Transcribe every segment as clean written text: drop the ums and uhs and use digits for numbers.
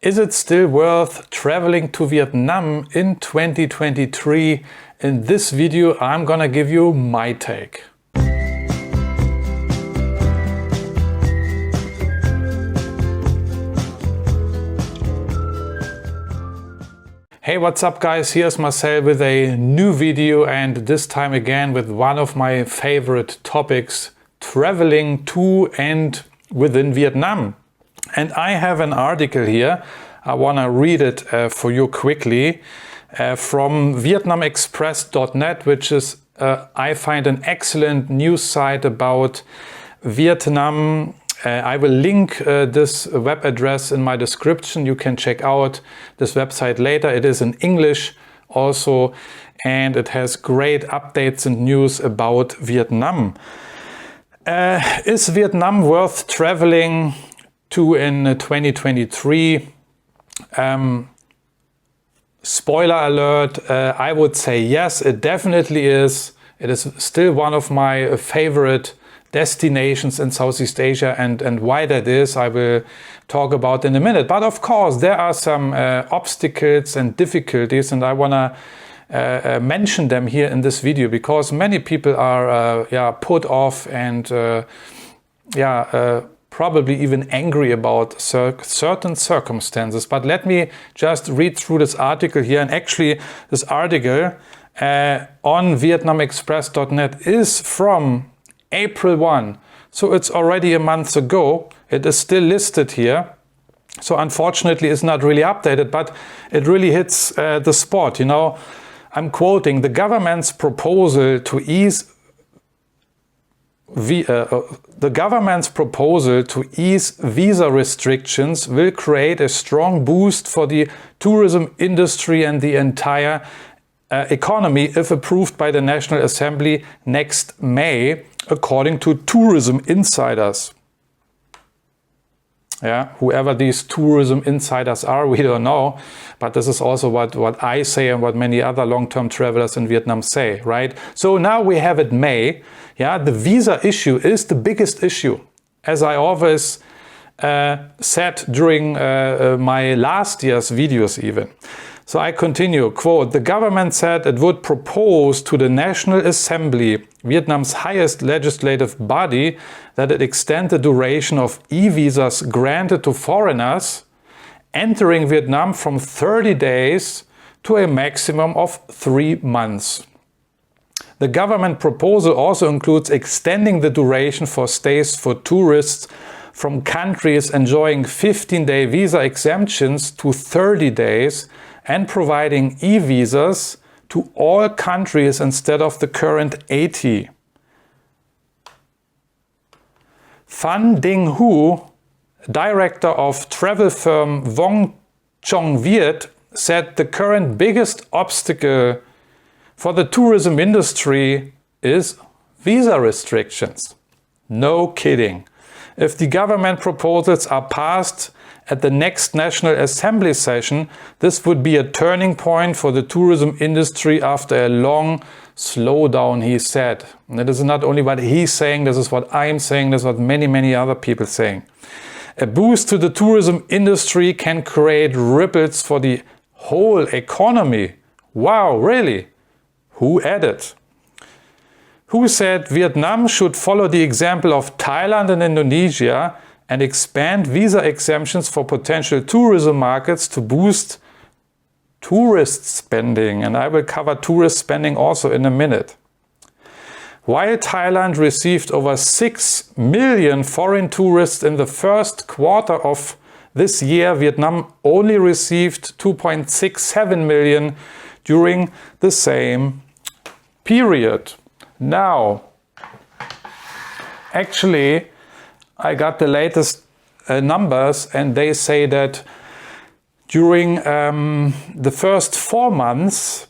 Is it still worth traveling to Vietnam in 2023? In this video, I'm gonna give you my take. Hey, what's up guys? Here's Marcel with a new video, and this time again with one of my favorite topics, traveling to and within Vietnam. And I have an article here. I want to read it for you quickly from vietnamexpress.net, which is, I find, an excellent news site about Vietnam. I will link this web address in my description. You can check out this website later. It is in English also, and it has great updates and news about Vietnam. Is Vietnam worth traveling to in 2023? Spoiler alert, I would say yes, it definitely is. It is still one of my favorite destinations in Southeast Asia, and why that is I will talk about in a minute. But of course there are some obstacles and difficulties, and I want to mention them here in this video because many people are put off and probably even angry about certain circumstances. But let me just read through this article here. And actually this article on vietnamexpress.net is from April 1. So it's already a month ago. It is still listed here. So unfortunately it's not really updated, but it really hits the spot. You know, I'm quoting: the government's proposal to ease visa restrictions will create a strong boost for the tourism industry and the entire economy if approved by the National Assembly next May, according to tourism insiders. Yeah, whoever these tourism insiders are, we don't know, but this is also what I say and what many other long-term travelers in Vietnam say, right? So now we have it May. Yeah, the visa issue is the biggest issue, as I always said during my last year's videos even. So I continue, quote: the government said it would propose to the National Assembly, Vietnam's highest legislative body, that it extend the duration of e-visas granted to foreigners entering Vietnam from 30 days to a maximum of 3 months. The government proposal also includes extending the duration for stays for tourists from countries enjoying 15-day visa exemptions to 30 days and providing e-visas to all countries instead of the current 80. Phan Dinh Hu, director of travel firm Vong Chong Viet, said the current biggest obstacle for the tourism industry is visa restrictions. No kidding. If the government proposals are passed at the next National Assembly session, this would be a turning point for the tourism industry after a long slowdown, he said. And it is not only what he's saying, this is what I'm saying, this is what many other people saying. A boost to the tourism industry can create ripples for the whole economy. Wow, really? Who added? Who said Vietnam should follow the example of Thailand and Indonesia and expand visa exemptions for potential tourism markets to boost tourist spending. And I will cover tourist spending also in a minute. While Thailand received over 6 million foreign tourists in the first quarter of this year, Vietnam only received 2.67 million during the same period. Now, actually, I got the latest numbers, and they say that during the first 4 months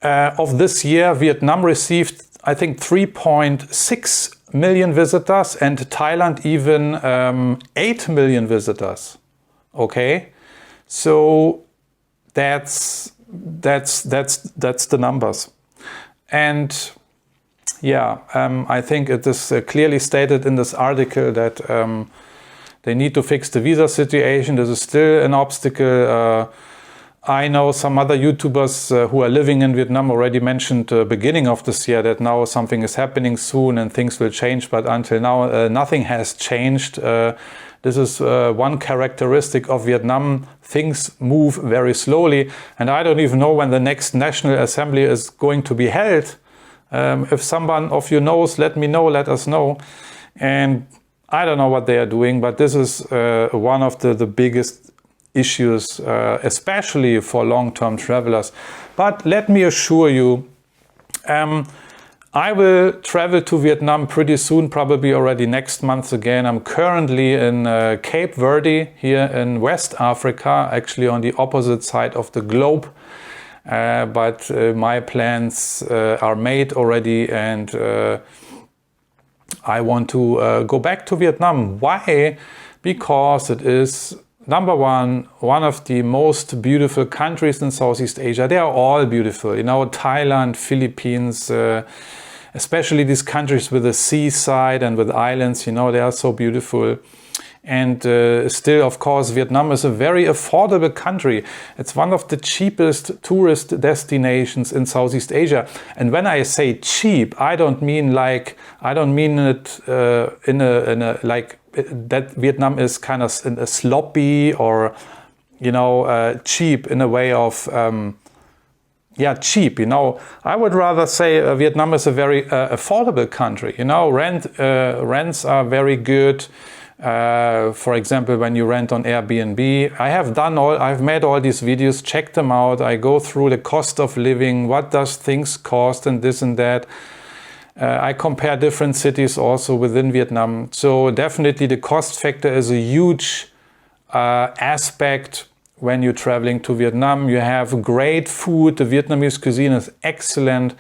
of this year, Vietnam received, I think, 3.6 million visitors, and Thailand even 8 million visitors. Okay, so that's the numbers. And yeah, I think it is clearly stated in this article that They need to fix the visa situation. This is still an obstacle. I know some other YouTubers who are living in Vietnam already mentioned beginning of this year that now something is happening soon and things will change, but until now nothing has changed. This is one characteristic of Vietnam. Things move very slowly, and I don't even know when the next National Assembly is going to be held. If someone of you knows, let me know, let us know. And I don't know what they are doing, but this is one of the biggest issues, especially for long-term travelers. But let me assure you, I will travel to Vietnam pretty soon, probably already next month again. I'm currently in Cape Verde here in West Africa, actually on the opposite side of the globe. But my plans are made already, and I want to go back to Vietnam. Why? Because it is number one of the most beautiful countries in Southeast Asia. They are all beautiful, you know, Thailand, Philippines, especially these countries with the seaside and with islands, you know, they are so beautiful. And still, of course, Vietnam is a very affordable country. It's one of the cheapest tourist destinations in Southeast Asia. And when I say cheap, I don't mean it in a like that Vietnam is kind of a sloppy or, you know, cheap in a way of, cheap, you know. I would rather say Vietnam is a very affordable country, you know. Rents are very good. For example, when you rent on Airbnb, I've made all these videos, check them out. I go through the cost of living, what does things cost and this and that. I compare different cities also within Vietnam. So definitely the cost factor is a huge aspect when you're traveling to Vietnam. You have great food. The Vietnamese cuisine is excellent.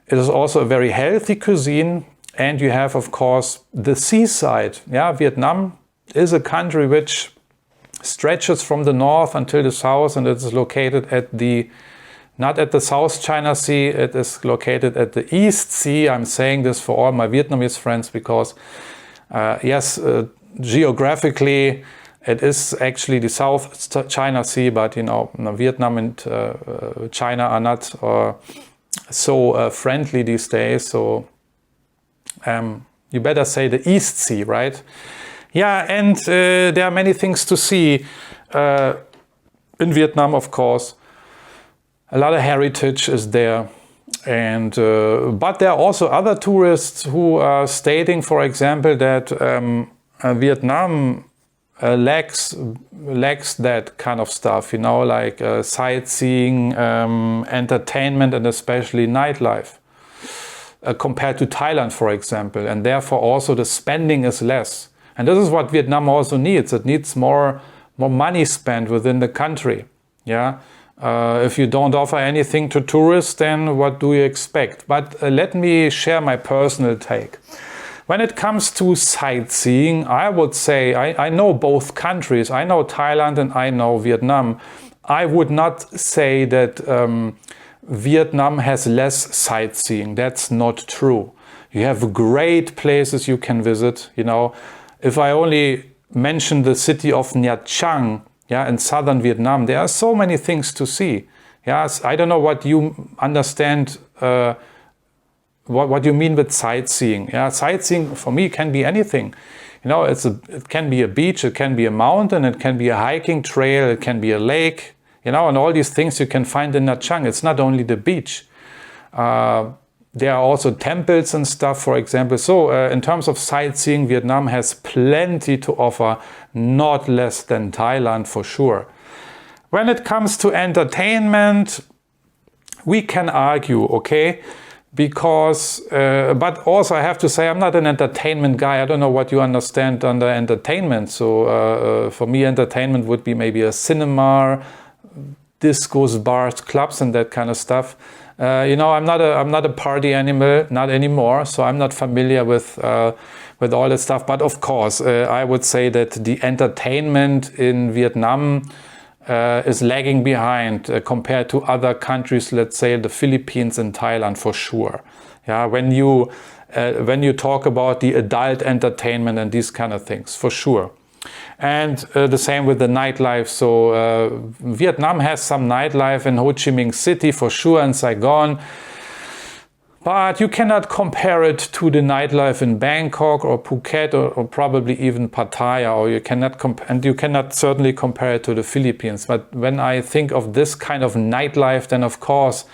It is also a very healthy cuisine. And you have, of course, the seaside. Yeah, Vietnam is a country which stretches from the north until the south, and it is located not at the South China Sea, it is located at the East Sea. I'm saying this for all my Vietnamese friends because, geographically, it is actually the South China Sea, but, you know, Vietnam and China are not so friendly these days. So you better say the East Sea, right? Yeah, and there are many things to see in Vietnam, of course. A lot of heritage is there, and but there are also other tourists who are stating, for example, that Vietnam lacks that kind of stuff, you know, like sightseeing, entertainment, and especially nightlife. Compared to Thailand, for example, and therefore also the spending is less. And this is what Vietnam also needs. It needs more money spent within the country. Yeah, if you don't offer anything to tourists, then what do you expect? But let me share my personal take. When it comes to sightseeing, I would say I know both countries. I know Thailand and I know Vietnam. I would not say that Vietnam has less sightseeing. That's not true. You have great places you can visit. You know, if I only mention the city of Nha Trang, yeah, in southern Vietnam, there are so many things to see. Yes, I don't know what you understand, what you mean with sightseeing. Yeah, sightseeing for me can be anything. You know, it can be a beach, it can be a mountain, it can be a hiking trail, it can be a lake. You know, and all these things you can find in Nha Trang. It's not only the beach. There are also temples and stuff, for example. So in terms of sightseeing, Vietnam has plenty to offer, not less than Thailand for sure. When it comes to entertainment, we can argue, okay? Because, but also I have to say, I'm not an entertainment guy. I don't know what you understand under entertainment. So for me, entertainment would be maybe a cinema, discos, bars, clubs, and that kind of stuff. You know, I'm not a party animal, not anymore. So I'm not familiar with all that stuff. But of course, I would say that the entertainment in Vietnam is lagging behind compared to other countries. Let's say the Philippines and Thailand for sure. Yeah, when you when you talk about the adult entertainment and these kind of things, for sure. And the same with the nightlife. So Vietnam has some nightlife in Ho Chi Minh City for sure, and Saigon. But you cannot compare it to the nightlife in Bangkok or Phuket or probably even Pattaya, or you cannot certainly compare it to the Philippines. But when I think of this kind of nightlife, then of course,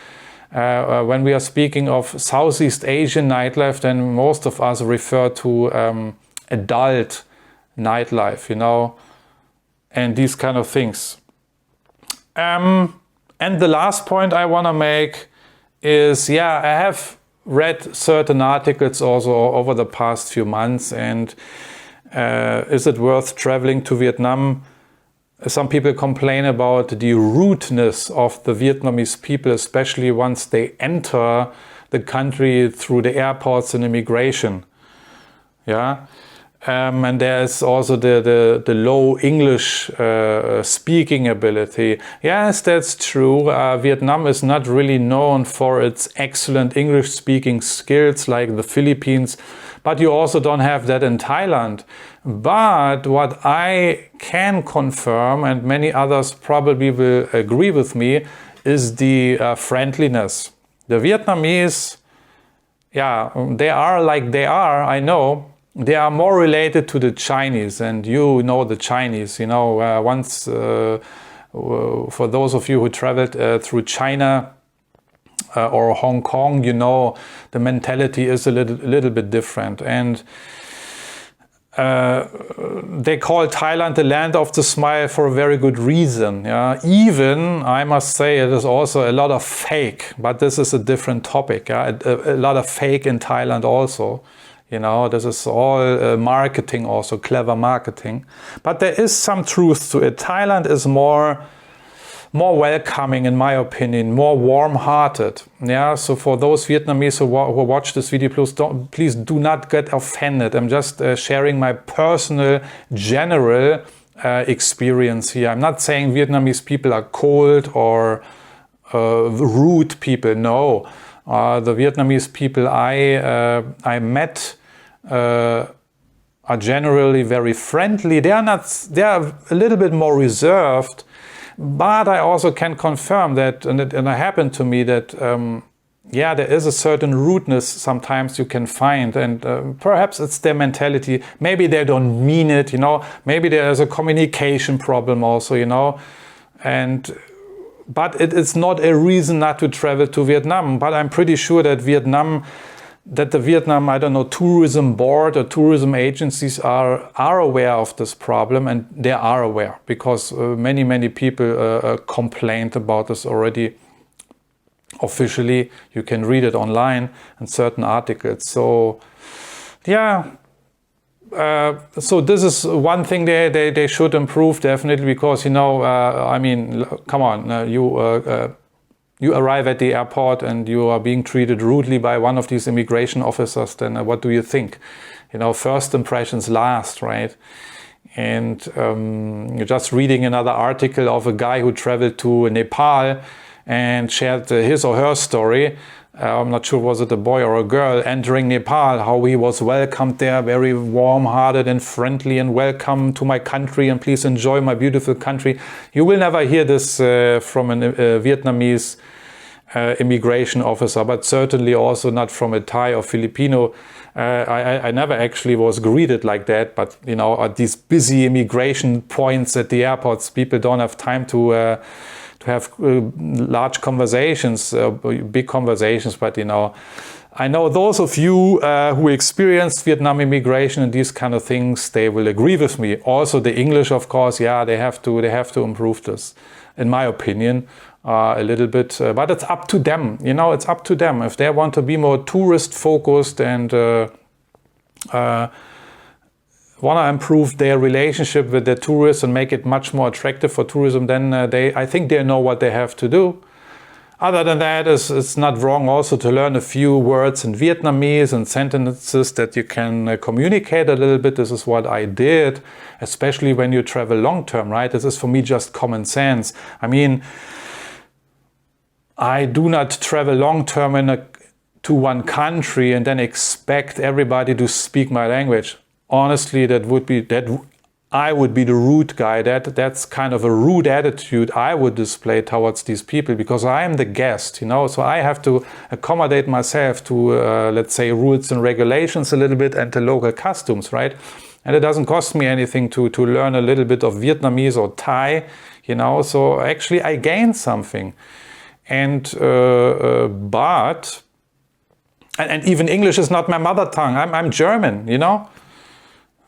when we are speaking of Southeast Asian nightlife, then most of us refer to adult nightlife, you know, and these kind of things. And the last point I want to make is, yeah, I have read certain articles also over the past few months, and is it worth traveling to Vietnam? Some people complain about the rudeness of the Vietnamese people, especially once they enter the country through the airports and immigration. Yeah. And there's also the low English speaking ability. Yes, that's true. Vietnam is not really known for its excellent English speaking skills like the Philippines, but you also don't have that in Thailand. But what I can confirm, and many others probably will agree with me, is the friendliness. The Vietnamese, yeah, they are like they are, I know. They are more related to the Chinese, and you know the Chinese, you know, for those of you who traveled through China or Hong Kong, you know, the mentality is a little bit different. And they call Thailand the land of the smile for a very good reason. Yeah? Even, I must say, it is also a lot of fake, but this is a different topic. Yeah? A lot of fake in Thailand also. You know, this is all marketing also, clever marketing. But there is some truth to it. Thailand is more welcoming, in my opinion, more warm-hearted. Yeah, so for those Vietnamese who watch this video, please do not get offended. I'm just sharing my personal, general experience here. I'm not saying Vietnamese people are cold or rude people. No, the Vietnamese people I met are generally very friendly. They are a little bit more reserved, but I also can confirm that, and it happened to me that, yeah, there is a certain rudeness sometimes you can find, and perhaps it's their mentality. Maybe they don't mean it, you know. Maybe there is a communication problem also, you know, but it's not a reason not to travel to Vietnam. But I'm pretty sure that the Vietnam, I don't know, tourism board or tourism agencies are aware of this problem, and they are aware because many people complained about this already officially. You can read it online in certain articles. So, yeah. So this is one thing they should improve definitely, because, you know, I mean, come on, you arrive at the airport and you are being treated rudely by one of these immigration officers, then what do you think? You know, first impressions last, right? And you're just reading another article of a guy who traveled to Nepal and shared his or her story. I'm not sure was it a boy or a girl entering Nepal, how he was welcomed there, very warm-hearted and friendly, and welcome to my country and please enjoy my beautiful country. You will never hear this from a Vietnamese immigration officer, but certainly also not from a Thai or Filipino. I never actually was greeted like that, but, you know, at these busy immigration points at the airports, people don't have time to have large conversations, big conversations. But, you know, I know those of you who experienced Vietnam immigration and these kind of things, they will agree with me. Also the English, of course, yeah, they have to improve this, in my opinion, a little bit. But it's up to them, you know, it's up to them. If they want to be more tourist focused and want to improve their relationship with the tourists and make it much more attractive for tourism, then I think they know what they have to do. Other than that, it's not wrong also to learn a few words in Vietnamese and sentences that you can communicate a little bit. This is what I did, especially when you travel long term, right? This is for me just common sense. I mean, I do not travel long term in a to one country and then expect everybody to speak my language. Honestly, I would be the rude guy. That's kind of a rude attitude I would display towards these people, because I am the guest, you know, so I have to accommodate myself to, let's say, rules and regulations a little bit and the local customs, right? And it doesn't cost me anything to learn a little bit of Vietnamese or Thai, you know, so actually I gain something. And even English is not my mother tongue. I'm German, you know.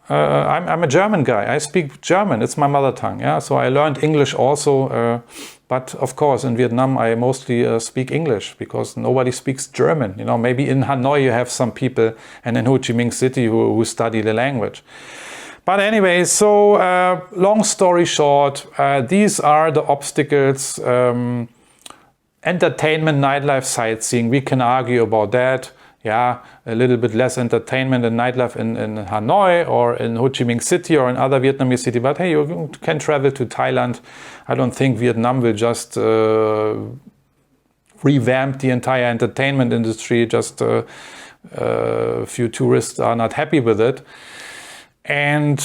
I'm a German guy. I speak German. It's my mother tongue. Yeah, so I learned English also. But of course, in Vietnam, I mostly speak English because nobody speaks German. You know, maybe in Hanoi you have some people, and in Ho Chi Minh City who study the language. But anyway, so long story short, these are the obstacles. Entertainment, nightlife, sightseeing. We can argue about that. Yeah, a little bit less entertainment and nightlife in Hanoi or in Ho Chi Minh City or in other Vietnamese city. But hey, you can travel to Thailand. I don't think Vietnam will just revamp the entire entertainment industry. Just a few tourists are not happy with it. And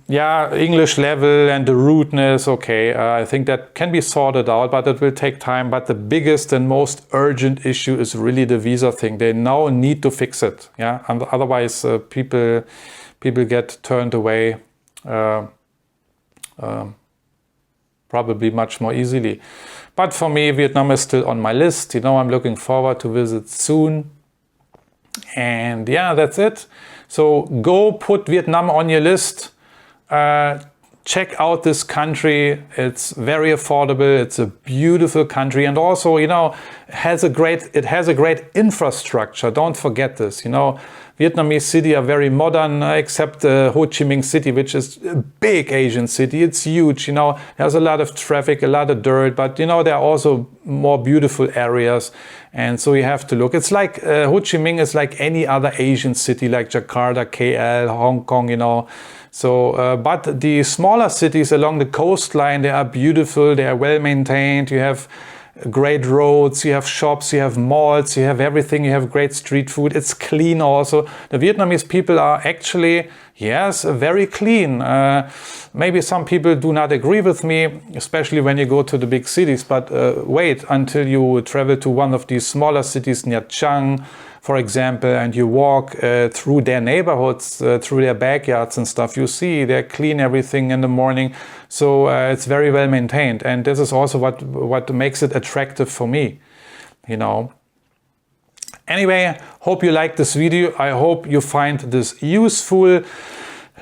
yeah, English level and the rudeness, okay, I think that can be sorted out, but it will take time. But the biggest and most urgent issue is really the visa thing. They now need to fix it, yeah, and otherwise people get turned away probably much more easily. But for me, Vietnam is still on my list. You know, I'm looking forward to visit soon. And yeah, that's it. So go put Vietnam on your list. Check out this country. It's very affordable. It's a beautiful country, and also, you know, it has a great infrastructure. Don't forget this. You know, Vietnamese city are very modern, except Ho Chi Minh City, which is a big Asian city. It's huge. You know, there's a lot of traffic, a lot of dirt, but you know, there are also more beautiful areas. And so you have to look. It's like Ho Chi Minh is like any other Asian city, like Jakarta, KL, Hong Kong, you know. So, but the smaller cities along the coastline, they are beautiful. They are well maintained. You have great roads, you have shops, you have malls, you have everything. You have great street food. It's clean also. The Vietnamese people are actually, yes, very clean. Maybe some people do not agree with me, especially when you go to the big cities, but wait until you travel to one of these smaller cities, Nha Trang, for example, and you walk through their neighborhoods, through their backyards and stuff. You see they clean everything in the morning. So it's very well maintained. And this is also what makes it attractive for me, you know. Anyway, hope you liked this video. I hope you find this useful.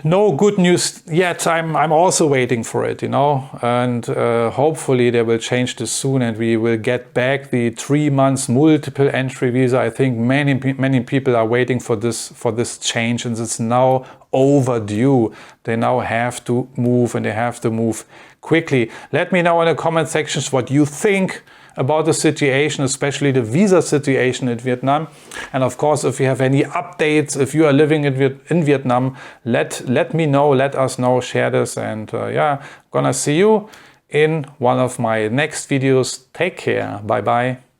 No good news yet. I'm also waiting for it, you know, and hopefully they will change this soon and we will get back the 3 months multiple entry visa. I think many people are waiting for this change, and it's now overdue. They now have to move, and they have to move quickly. Let me know in the comment sections what you think about the situation, especially the visa situation in Vietnam. And of course, if you have any updates, if you are living in Vietnam, let me know, let us know, share this. And yeah, gonna see you in one of my next videos. Take care. Bye bye.